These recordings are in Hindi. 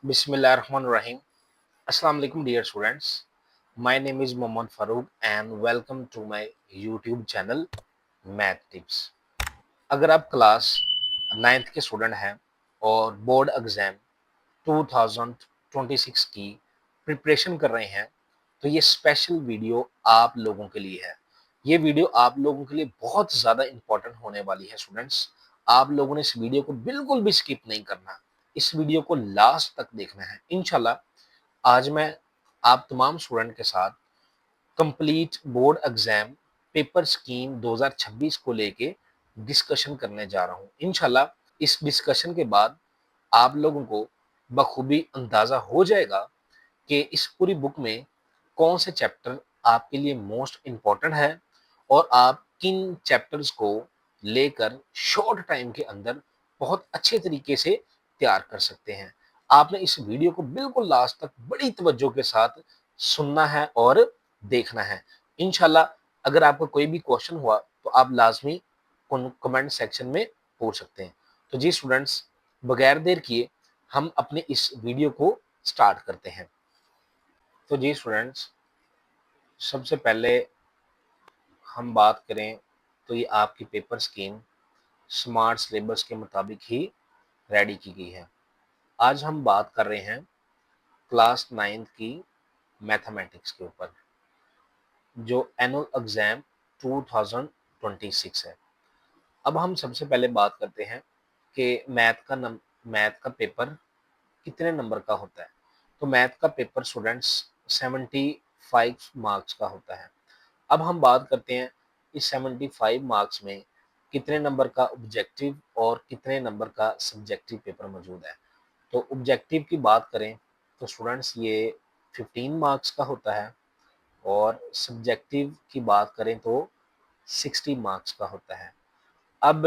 Bismillahirrahmanirrahim. Assalamu alaikum dear students. My name is Mohammad Farouk and welcome to my YouTube channel Math Tips. अगर आप क्लास 9th के स्टूडेंट हैं और बोर्ड एग्जाम 2026 की प्रिपरेशन कर रहे हैं तो ये स्पेशल वीडियो आप लोगों के लिए है। ये वीडियो आप लोगों के लिए बहुत ज़्यादा इम्पोर्टेंट होने वाली है स्टूडेंट्स। आप लोगों ने इस वीडियो को बिल्कुल भी स्किप नहीं करना। इस वीडियो को लास्ट तक देखना है। इंशाल्लाह आज मैं आप तमाम स्टूडेंट के साथ complete board exam paper scheme 2026 को लेके डिस्कशन करने जा रहा हूँ। इंशाल्लाह इस डिस्कशन के बाद आप लोगों को बखूबी अंदाजा हो जाएगा कि इस पूरी बुक में कौन से चैप्टर आपके लिए मोस्ट इम्पोर्टेंट है और आप किन चैप्टर्स को लेकर शॉर्ट टाइम के अंदर बहुत अच्छे तरीके से तैयार कर सकते हैं। आपने इस वीडियो को बिल्कुल लास्ट तक बड़ी तवज्जो के साथ सुनना है और देखना है। इंशाल्लाह अगर आपका कोई भी क्वेश्चन हुआ तो आप लाजमी कमेंट सेक्शन में पूछ सकते हैं। तो जी स्टूडेंट्स, बगैर देर किए हम अपने इस वीडियो को स्टार्ट करते हैं। तो जी स्टूडेंट्स, सबसे पहले हम बात करें तो ये आपकी पेपर स्कीम स्मार्ट सिलेबस के मुताबिक ही रेडी की गई है। आज हम बात कर रहे हैं क्लास 9th की मैथमेटिक्स के ऊपर, जो एनुअल एग्जाम 2026 है। अब हम सबसे पहले बात करते हैं कि मैथ का पेपर कितने नंबर का होता है। तो मैथ का पेपर स्टूडेंट्स 75 मार्क्स का होता है। अब हम बात करते हैं इस 75 मार्क्स में कितने नंबर का ऑब्जेक्टिव और कितने नंबर का सब्जेक्टिव पेपर मौजूद है। तो ऑब्जेक्टिव की बात करें तो स्टूडेंट्स ये 15 मार्क्स का होता है और सब्जेक्टिव की बात करें तो 60 मार्क्स का होता है। अब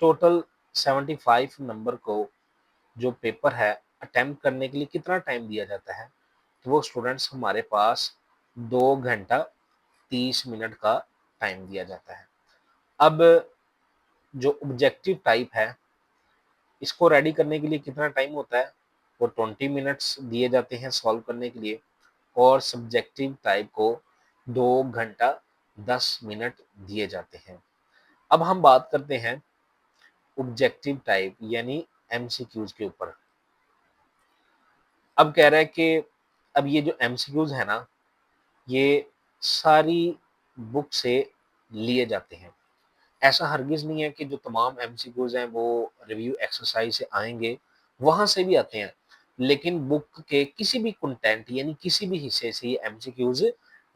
टोटल 75 नंबर को जो पेपर है अटेम्प्ट करने के लिए कितना टाइम दिया जाता है, तो वो स्टूडेंट्स हमारे पास 2 घंटा 30 मिनट का टाइम दिया जाता है। अब जो ऑब्जेक्टिव टाइप है इसको रेडी करने के लिए कितना टाइम होता है, वो 20 मिनट्स दिए जाते हैं सॉल्व करने के लिए और सब्जेक्टिव टाइप को 2 घंटा 10 मिनट दिए जाते हैं। अब हम बात करते हैं ऑब्जेक्टिव टाइप यानी एमसीक्यूज के ऊपर। अब कह रहा है कि अब ये जो एमसीक्यूज है ना, ये सारी बुक से लिए जाते हैं। ऐसा हरगिज नहीं है कि जो तमाम एमसीक्यूज हैं वो रिव्यू एक्सरसाइज से आएंगे, वहां से भी आते हैं, लेकिन बुक के किसी भी कंटेंट यानी किसी भी हिस्से से ये एमसीक्यूज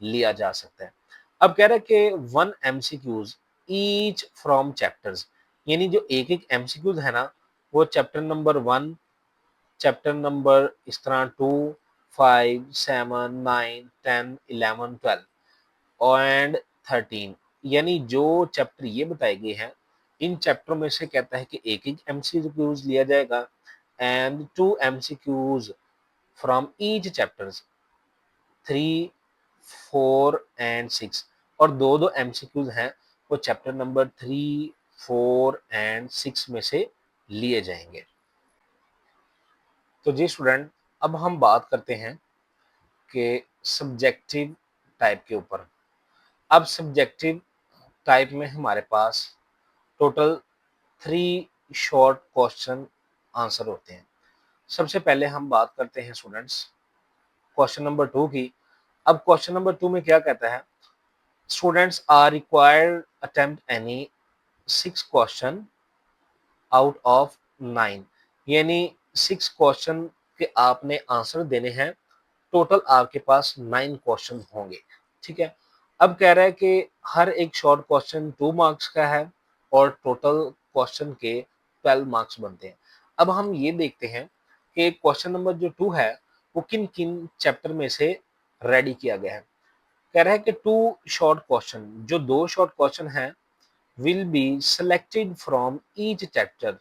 लिया जा सकता है। अब कह रहा है कि 1 एमसीक्यूज ईच फ्रॉम चैप्टर्स, यानी जो एक एक एमसीक्यूज है ना, वो चैप्टर नंबर 1, चैप्टर नंबर इस तरह 2, 5, 7, 9, 10, 11, 12 एंड 13, यानी जो चैप्टर ये बताए गए हैं इन चैप्टरों में से कहता है कि एक एक एमसीक्यूज लिया जाएगा and 2 MCQs from each chapters 3, 4 and 6, और दो दो एमसीक्यूज हैं वो चैप्टर नंबर 3, 4 एंड 6 में से लिए जाएंगे। तो जी स्टूडेंट, अब हम बात करते हैं कि सब्जेक्टिव टाइप के ऊपर। अब सब्जेक्टिव टाइप में हमारे पास टोटल 3 शॉर्ट क्वेश्चन आंसर होते हैं। सबसे पहले हम बात करते हैं स्टूडेंट्स क्वेश्चन नंबर 2 की। अब क्वेश्चन नंबर 2 में क्या कहता है, students are required attempt any 6 question out of 9, यानी 6 क्वेश्चन के आपने आंसर देने हैं। टोटल आपके पास 9 क्वेश्चन होंगे, ठीक है। अब कह रहा है कि हर एक शॉर्ट क्वेश्चन 2 मार्क्स का है और टोटल क्वेश्चन के 12 मार्क्स बनते हैं। अब हम ये देखते हैं कि क्वेश्चन नंबर जो 2 है वो किन किन चैप्टर में से रेडी किया गया है। कह रहा है कि 2 शॉर्ट क्वेश्चन, जो 2 शॉर्ट क्वेश्चन हैं will be selected from each chapter,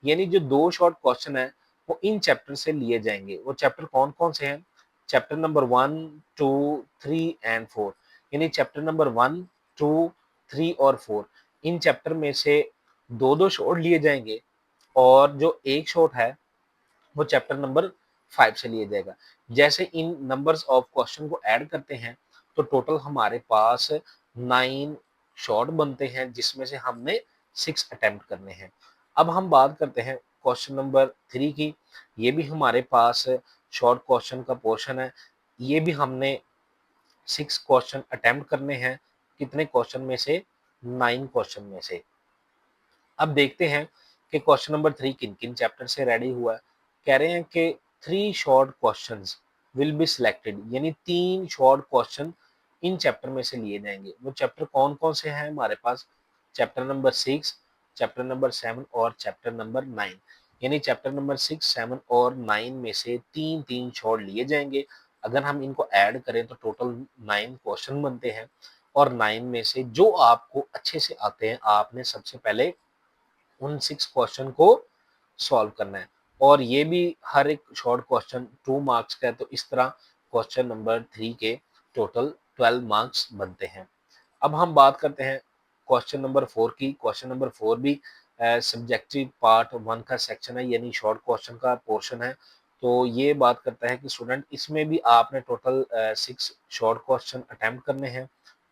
यानी जो 2 शॉर्ट क्वेश्चन है वो इन चैप्टर से लिए जाएंगे। वो चैप्टर कौन कौन से हैं, चैप्टर नंबर 1, 2, 3 एंड 4, यानी चैप्टर नंबर 1, 2, 3 और 4 इन चैप्टर में से दो दो शॉर्ट लिए जाएंगे और जो एक शॉर्ट है वो चैप्टर नंबर 5 से लिया जाएगा। जैसे इन नंबर्स ऑफ क्वेश्चन को ऐड करते हैं तो टोटल हमारे पास 9 शॉर्ट बनते हैं, जिसमें से हमने 6 अटेम्प्ट करने हैं। अब हम बात करते हैं क्वेश्चन नंबर 3 की। ये भी हमारे पास शॉर्ट क्वेश्चन का पोर्शन है। ये भी हमने 6 क्वेश्चन अटेम्प्ट करने हैं। कितने क्वेश्चन में से? 9 क्वेश्चन में से। अब देखते हैं कि क्वेश्चन नंबर 3 किन-किन चैप्टर से रेडी हुआ है। कह रहे हैं कि 3 short questions will be selected, यानी 3 शॉर्ट क्वेश्चन इन चैप्टर में से लिए जाएंगे। वो चैप्टर कौन-कौन से हैं हमारे पास? चैप्टर नंबर 6, चैप्टर नंबर 7 और चैप्टर नंबर 9। यानी चैप्टर नंबर 6, 7 और 9 में से 3-3 शॉर्ट लिए जाएंगे। अगर हम इनको ऐड करें तो टोटल 9 क्वेश्चन बनते हैं और 9 में से जो आपको अच्छे से आते हैं, आपने सबसे पहले उन 6 क्वेश्चन को सॉल्व करना है। और ये भी हर एक शॉर्ट क्वेश्चन 2 मार्क्स का है, तो इस तरह क्वेश्चन नंबर 3 के टोटल 12 मार्क्स बनते हैं। अब हम बात करते हैं क्वेश्चन नंबर 4 की। क्वेश्चन नंबर 4 भी सब्जेक्टिव पार्ट 1 का सेक्शन है, यानी शॉर्ट क्वेश्चन का पोर्शन है। तो ये बात करता है कि स्टूडेंट इसमें भी आपने टोटल 6 शॉर्ट क्वेश्चन अटेम्प्ट करने हैं।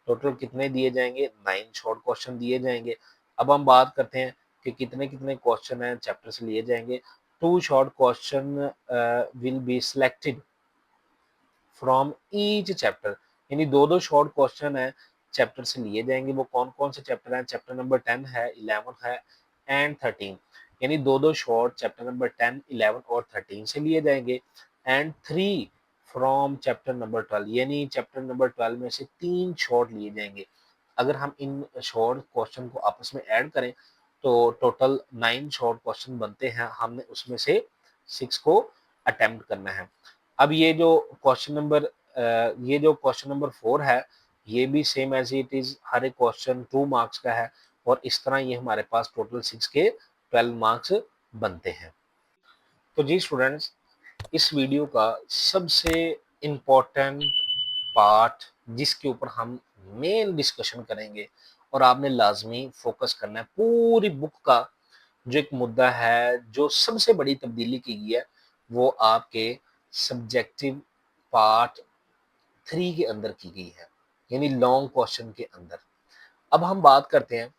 टोटल कितने दिए जाएंगे? 9 शॉर्ट क्वेश्चन दिए जाएंगे। अब हम बात करते हैं कि कितने-कितने क्वेश्चन हैं चैप्टर से लिए जाएंगे। 2 short question will be selected from each chapter, यानी 2-2 शॉर्ट क्वेश्चन है चैप्टर से लिए जाएंगे। वो कौन-कौन से चैप्टर हैं? चैप्टर नंबर 10 है, 11 है एंड 13। यानी 2-2 शॉर्ट चैप्टर नंबर 10, 11 और 13 से लिए जाएंगे एंड 3 फ्रॉम चैप्टर नंबर 12, यानी चैप्टर नंबर 12 में से 3 शॉर्ट लिए जाएंगे। अगर हम इन शॉर्ट क्वेश्चन को आपस में ऐड करें तो टोटल 9 शॉर्ट क्वेश्चन बनते हैं। हमने उसमें से 6 को अटेम्प्ट करना है। अब ये जो क्वेश्चन नंबर 4 है, ये भी सेम एज इट इज हर एक क्वेश्चन 2 मार्क्स का है और इस तरह ये हमारे पास टोटल 6 के 12 मार्क्स बनते हैं। तो जी स्टूडेंट्स, इस वीडियो का सबसे इम्पोर्टेंट पार्ट जिसके ऊपर हम मेन डिस्कशन करेंगे और आपने लाजमी फोकस करना है, पूरी बुक का जो एक मुद्दा है, जो सबसे बड़ी तब्दीली की गई है, वो आपके सब्जेक्टिव पार्ट 3 के अंदर की गई है, यानी लॉन्ग क्वेश्चन के अंदर। अब हम बात करते हैं,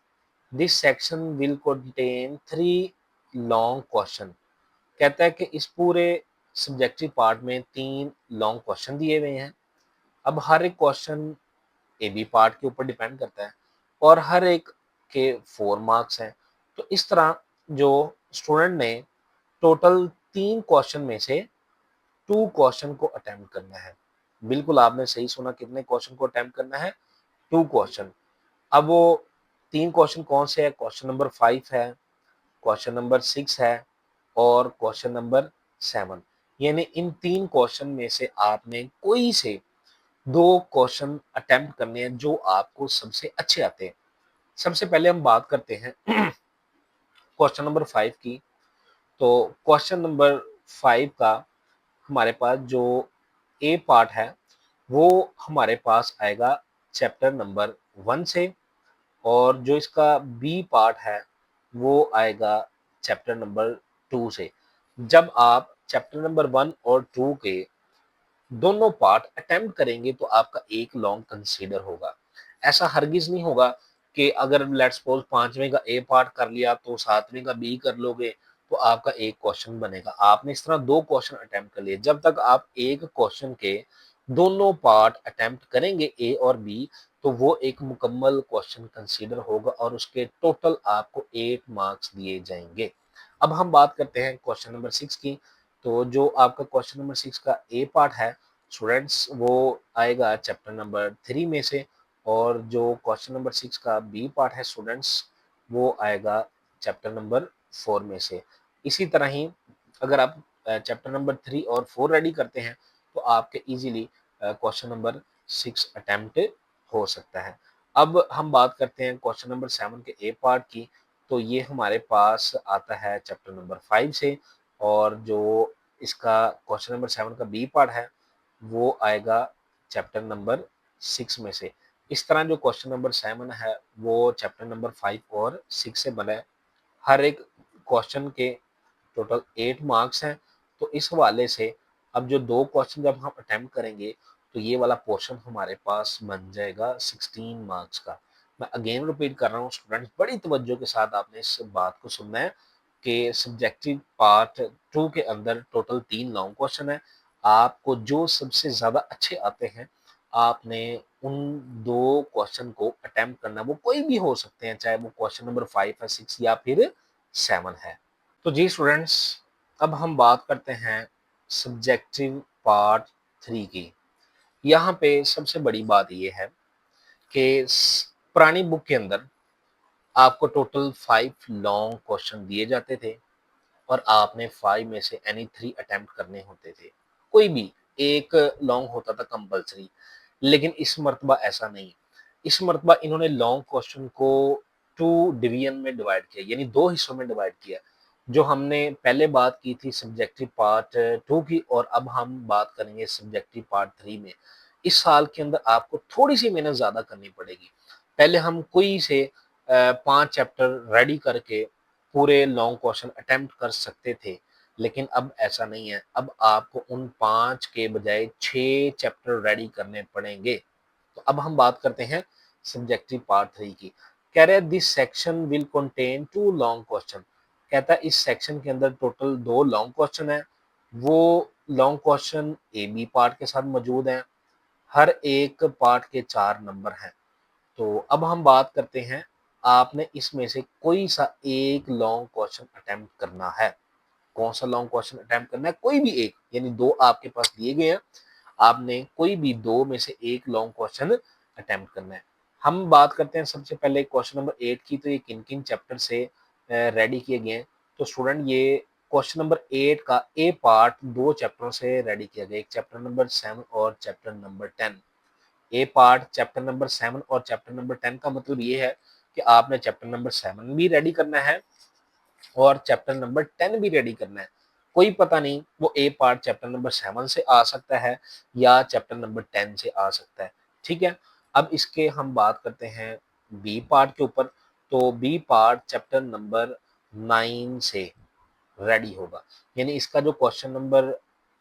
this section will contain 3 long question. कहता है कि इस पूरे सब्जेक्टिव पार्ट में 3 लॉन्ग क्वेश्चन दिए हुए हैं। अब हर एक क्वेश्चन ए बी पार्ट के ऊपर डिपेंड करता है और हर एक के 4 मार्क्स हैं। तो इस तरह जो स्टूडेंट ने टोटल 3 क्वेश्चन में से 2 क्वेश्चन को अटेम्प्ट करना है। बिल्कुल आपने सही सुना, कितने क्वेश्चन को अटेम्प्ट करना है? 2 क्वेश्चन। अब वो 3 क्वेश्चन कौन से हैं? क्वेश्चन नंबर 5 है, क्वेश्चन नंबर 6 है और क्वेश्चन नंबर 7। यानी इन 3 क्वेश्चन में से आपने कोई से 2 क्वेश्चन अटेम्प्ट करने हैं जो आपको सबसे अच्छे आते हैं। सबसे पहले हम बात करते हैं क्वेश्चन नंबर 5 की। तो क्वेश्चन नंबर 5 का हमारे पास जो ए पार्ट है वो हमारे पास आएगा चैप्टर नंबर 1 से और जो इसका बी पार्ट है वो आएगा चैप्टर नंबर 2 से। जब आप चैप्टर नंबर 1 और 2 के दोनों पार्ट अटेम्प्ट करेंगे तो आपका एक लॉन्ग कंसीडर होगा। ऐसा हरगिज नहीं होगा कि अगर लेट्स सपोज 5वें का ए पार्ट कर लिया तो 7वें का बी कर लोगे तो आपका एक क्वेश्चन बनेगा। आपने इस तरह 2 क्वेश्चन अटेम्प्ट कर लिए। जब तक आप एक क्वेश्चन के दोनों पार्ट अटेम्प्ट करेंगे ए और बी तो वो एक मुकम्मल क्वेश्चन कंसीडर होगा और उसके टोटल आपको 8 मार्क्स दिए जाएंगे। अब हम बात करते हैं क्वेश्चन नंबर 6 की। तो जो आपका क्वेश्चन नंबर 6 का ए पार्ट है स्टूडेंट्स वो आएगा चैप्टर नंबर 3 में से और जो क्वेश्चन नंबर 6 का बी पार्ट है स्टूडेंट्स वो आएगा चैप्टर नंबर 4 में से। इसी तरह ही अगर आप चैप्टर नंबर 3 और 4 रेडी करते हैं तो आपके इजीली क्वेश्चन नंबर 6 अटेम्प्ट हो सकता है। अब हम बात करते हैं क्वेश्चन नंबर 7 के ए पार्ट की। तो ये हमारे पास आता है चैप्टर नंबर 5 से और जो इसका क्वेश्चन नंबर 7 का बी पार्ट है वो आएगा चैप्टर नंबर 6 में से। इस तरह जो क्वेश्चन नंबर 7 है वो चैप्टर नंबर 5 और 6 से बना है। हर एक क्वेश्चन के टोटल 8 मार्क्स हैं। तो इस हवाले से अब जो 2 क्वेश्चन जब हम अटेम्प्ट करेंगे, तो ये वाला पोर्शन हमारे पास बन जाएगा 16 मार्क्स का। मैं अगेन रिपीट कर रहा हूँ स्टूडेंट्स, बड़ी तवज्जो के साथ आपने इस बात को सुनना है कि सब्जेक्टिव पार्ट 2 के अंदर टोटल 3 लॉन्ग क्वेश्चन है। आपको जो सबसे ज़्यादा अच्छे आते हैं, आपने उन 2 क्वेश्चन को अटेम्प्ट करना है। वो कोई भी हो सकते हैं, चाहे वो क्वेश्चन नंबर 5 है, 6 या फिर 7 है। तो जी स्टूडेंट्स, अब हम बात करते हैं सब्जेक्टिव पार्ट 3 की। यहाँ पे सबसे बड़ी बात ये है कि पुरानी बुक के अंदर आपको टोटल 5 लॉन्ग क्वेश्चन दिए जाते थे और आपने 5 में से एनी 3 अटेम्प्ट करने होते थे। कोई भी एक लॉन्ग होता था कंपल्सरी, लेकिन इस मर्तबा ऐसा नहीं। इस मर्तबा इन्होंने लॉन्ग क्वेश्चन को 2 डिवीजन में डिवाइड किया, यानी 2 हिस्सों में डिवाइड किया। जो हमने पहले बात की थी सब्जेक्टिव पार्ट 2 की, और अब हम बात करेंगे सब्जेक्टिव पार्ट 3 में। इस साल के अंदर आपको थोड़ी-सी मेहनत ज़्यादा करनी पड़ेगी। पहले हम कोई से 5 चैप्टर रेडी करके पूरे लॉन्ग क्वेश्चन अटेम्प्ट कर सकते थे, लेकिन अब ऐसा नहीं है। अब आपको उन 5 के बजाय 6 चैप्टर रेडी करने पड़ेंगे। तो अब हम बात करते हैं सब्जेक्टिव पार्ट 3 की। कह रहे हैं this section will contain 2 long question. कहता है इस सेक्शन के अंदर टोटल 2 लॉन्ग क्वेश्चन है। वो long question A B part के साथ मौजूद हैं। हर एक पार्ट के 4 नंबर हैं। तो अब हम बात करते हैं, आपने इसमें से कोई सा एक लॉन्ग क्वेश्चन अटेम्प्ट करना है। कौन सा लॉन्ग क्वेश्चन अटेम्प्ट करना है? कोई भी एक, यानी 2 आपके पास दिए गए हैं, आपने कोई भी 2 में से एक लॉन्ग क्वेश्चन अटेम्प्ट करना है। हम बात करते हैं सबसे पहले क्वेश्चन नंबर 8 की, तो ये किन-किन चैप्टर से रेडी किए गए हैं। तो स्टूडेंट ये क्वेश्चन नंबर 8 का ए पार्ट 2 चैप्टरों से रेडी किया गया, एक चैप्टर नंबर 7 और चैप्टर नंबर 10। ए पार्ट चैप्टर नंबर 7 और चैप्टर नंबर 10 का मतलब ये है कि आपने चैप्टर नंबर 7 भी रेडी करना है और चैप्टर नंबर 10 भी रेडी करना है। कोई पता नहीं वो ए पार्ट चैप्टर नंबर 7 से आ सकता है या चैप्टर नंबर 10 से आ सकता है। ठीक है? अब इसके हम बात करते हैं बी पार्ट के ऊपर। तो बी पार्ट चैप्टर नंबर 9 से रेडी होगा। यानी इसका जो क्वेश्चन नंबर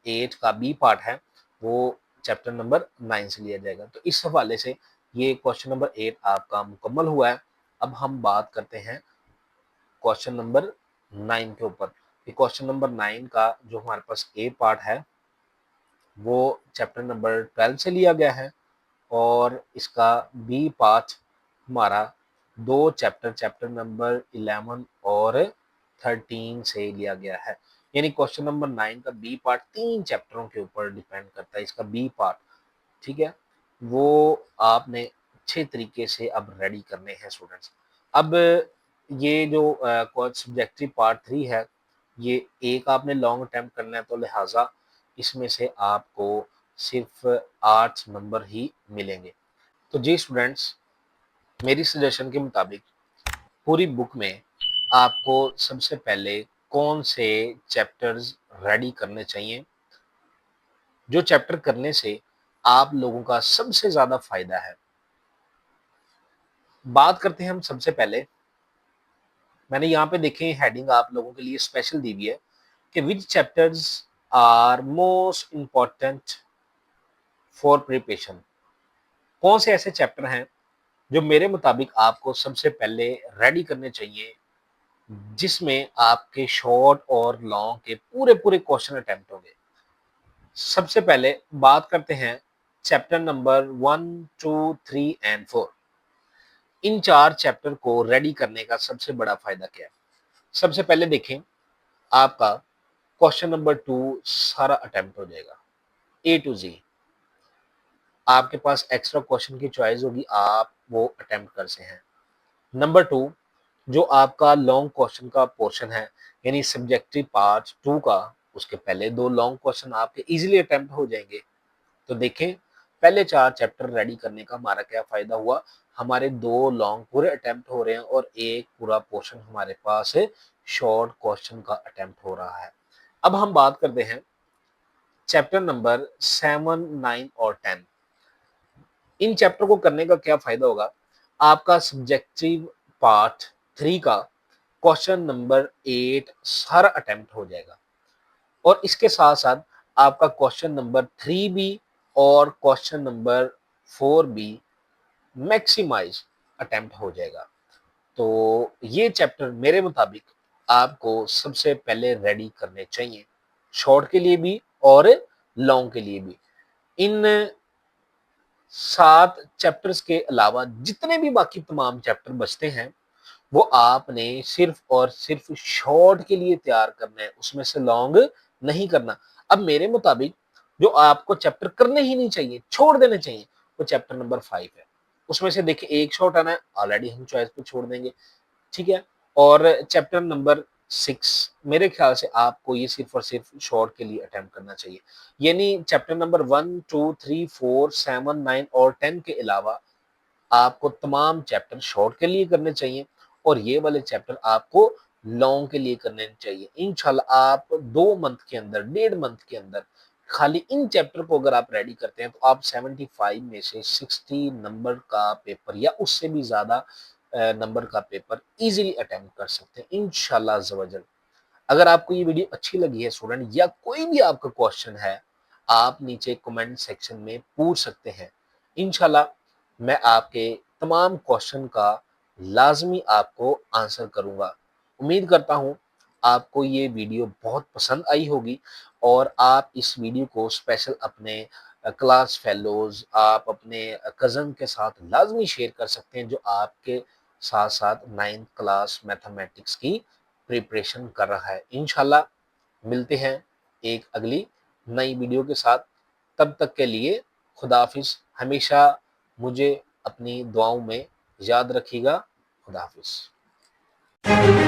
8 का बी पार्ट है, वो चैप्टर नंबर 9 से लिया जाएगा। तो इस हवाले से ये क्वेश्चन नंबर 8 आपका मुकम्मल हुआ है। अब हम बात करते हैं क्वेश्चन नंबर 9 के ऊपर। ये क्वेश्चन नंबर 9 का जो हमारे पास ए पार्ट है, वो चैप्टर नंबर 12 से लिया गया है और इसका बी पार्ट हमारा 2 चैप्टर, चैप्टर नंबर 11 और 13 से लिया गया है। यानी क्वेश्चन नंबर 9 का बी पार्ट 3 चैप्टरों के ऊपर डिपेंड करता है, इसका बी पार्ट। ठीक है? वो आपने अच्छे तरीके से अब रेडी करने हैं स्टूडेंट्स। अब ये जो सब्जेक्टिव पार्ट 3 है, ये एक आपने लॉन्ग अटेम्प्ट करना है, तो लिहाजा इसमें से आपको सिर्फ 8 नंबर ही मिलेंगे। तो जी स्टूडेंट्स, मेरी सजेशन के मुताबिक पूरी बुक में आपको सबसे पहले कौन से चैप्टर्स रेडी करने चाहिए, जो चैप्टर करने से आप लोगों का सबसे ज़्यादा फ़ायदा है। बात करते हैं हम सबसे पहले, मैंने यहाँ पे देखें हेडिंग आप लोगों के लिए स्पेशल दी हुई है कि which chapters are most important for preparation. कौन से ऐसे चैप्टर हैं जो मेरे मुताबिक आपको सबसे पहले रेडी करने चाहिए, जिसमें आपके शॉर्ट और लॉन्ग के पूरे-पूरे क्वेश्चन अटेम्प्ट होंगे। सबसे पहले बात करते हैं chapter number 1, 2, 3 and 4। In 4 chapter को रेडी करने का सबसे बड़ा फ़ायदा क्या है? सबसे पहले देखें, आपका क्वेश्चन नंबर 2 सारा अटेम्प्ट हो जाएगा, ए टू ज़ेड। आपके पास एक्स्ट्रा क्वेश्चन की चॉइस होगी, आप वो अटेम्प्ट कर से हैं। नंबर 2, जो आपका लॉन्ग क्वेश्चन का पोर्शन है, यानी सब्जेक्टिव पार्ट 2 का, उसके पहले 2 लॉन्ग क्वेश्चन आपके इजीली अटेम्प्ट हो जाएंगे। तो देखें, पहले 4 चैप्टर रेडी करने का हमारा क्या फ़ायदा हुआ, हमारे 2 लॉन्ग पूरे अटेम्प्ट हो रहे हैं और एक पूरा पोर्शन हमारे पास शॉर्ट क्वेश्चन का अटेम्प्ट हो रहा है। अब हम बात करते हैं चैप्टर नंबर 7, 9 और 10। इन चैप्टर को करने का क्या फ़ायदा होगा, आपका सब्जेक्टिव पार्ट 3 का क्वेश्चन नंबर 8 सारा अटेम्प्ट हो जाएगा और इसके साथ-साथ आपका क्वेश्चन नंबर 3 भी और क्वेश्चन नंबर 4 भी मैक्सिमाइज अटेम्प्ट हो जाएगा। तो ये चैप्टर मेरे मुताबिक आपको सबसे पहले रेडी करने चाहिए, शॉर्ट के लिए भी और लॉन्ग के लिए भी। इन 7 चैप्टर्स के अलावा जितने भी बाकी तमाम चैप्टर बचते हैं, वो आपने सिर्फ और सिर्फ शॉर्ट के लिए तैयार करना है, उसमें से लॉन्ग नहीं करना। अब मेरे मुताबिक जो आपको चैप्टर करने ही नहीं चाहिए, छोड़ देने चाहिए, वो चैप्टर नंबर 5 है। उसमें से देखिए एक शॉर्ट आना है, ऑलरेडी हम चॉइस पे छोड़ देंगे, ठीक है? और चैप्टर नंबर 6 मेरे ख्याल से आपको ये सिर्फ और सिर्फ शॉर्ट के लिए अटेम्प्ट करना चाहिए। यानी चैप्टर नंबर 1, 2, 3, 4, 7, 9 और 10 के अलावा आपको तमाम चैप्टर शॉर्ट के लिए करने चाहिए और ये वाले चैप्टर आपको लॉन्ग के लिए करने चाहिए। इंशाल्लाह आप 2 मंथ के अंदर, 1.5 मंथ के अंदर खाली इन चैप्टर को अगर आप रेडी करते हैं तो आप 75 में से 60 नंबर का पेपर या उससे भी ज़्यादा नंबर का पेपर इजीली अटेम्प्ट कर सकते हैं इंशाल्लाह अज़्ज़ व जल। अगर आपको ये वीडियो अच्छी लगी है स्टूडेंट या कोई भी आपका क्वेश्चन है, आप नीचे कमेंट सेक्शन में पूछ सकते हैं। इंशाल्लाह मैं आपके तमाम क्वेश्चन का लाज़मी आपको आंसर करूँगा। उम्मीद करता हूँ आपको ये वीडियो बहुत पसंद आई होगी और आप इस वीडियो को स्पेशल अपने क्लास फेलोज़, आप अपने कज़न के साथ लाज़मी शेयर कर सकते हैं जो आपके साथ-साथ 9th क्लास मैथमेटिक्स की प्रिपरेशन कर रहा है। इंशाल्लाह मिलते हैं एक अगली नई वीडियो के साथ। तब तक के लिए खुदा हाफ़िज़। हमेशा मुझे अपनी दुआओं में याद रखिएगा। खुदा हाफ़िज़।